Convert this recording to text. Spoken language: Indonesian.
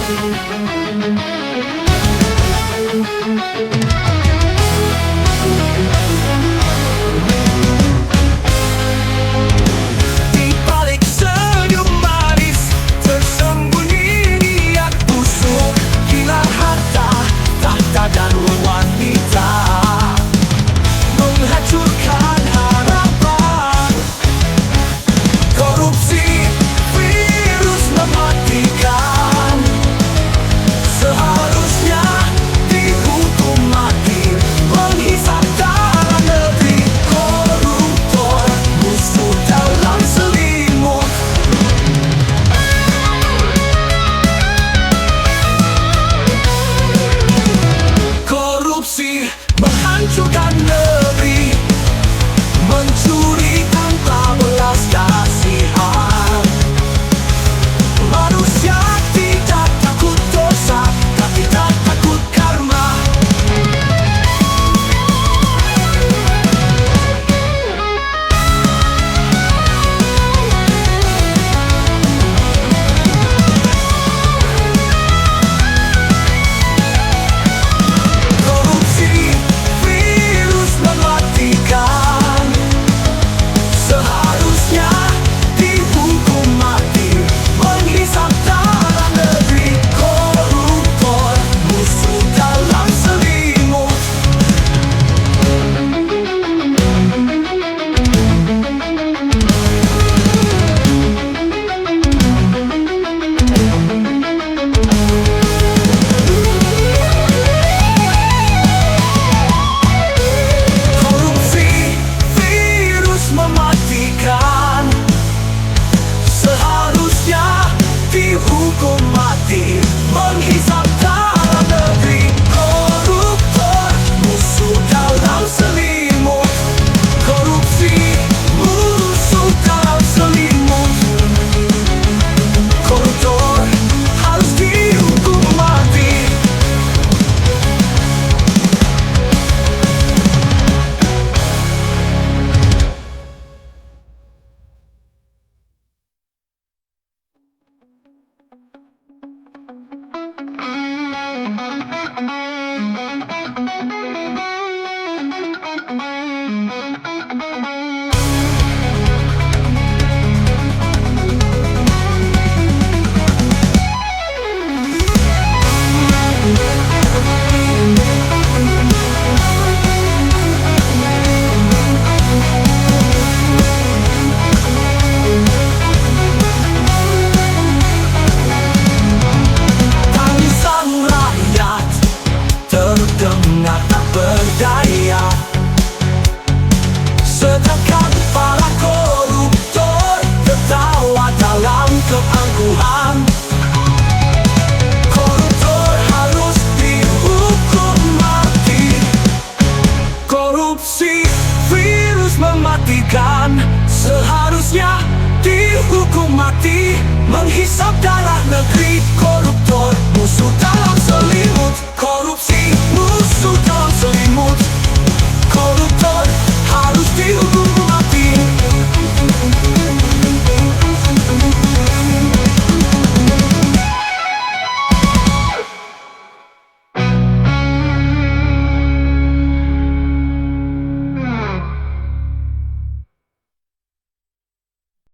Di balik senyum manis tersembunyi niat busuk, gila harta, tahta dan wanita menghancurkan harapan. Korupsi, virus mematikan, seharusnya dihukum mati, menghisap darah negeri. Koruptor, musuh dalam selimut. Korupsi menghancurkan negeri, mencuri tanpa belas kasihan. Manusia tidak takut dosa, tapi tak takut karma. Korupsi, virus mematikan, seharusnya dihukum mati, menghisap darah negeri. Koruptor, musuh dalam selimut. Korupsi, virus mematikan, seharusnya dihukum mati, menghisap darah negeri. Koruptor, musuh dalam selimut. Korupsi, musuh dalam selimut. Koruptor harus dihukum mati. Tangisan rakyat terdengar tak berdaya, sedangkan para koruptor tertawa dalam keangkuhan. Koruptor harus dihukum mati. Korupsi, virus mematikan, seharusnya dihukum mati, menghisap darah negeri. Koruptor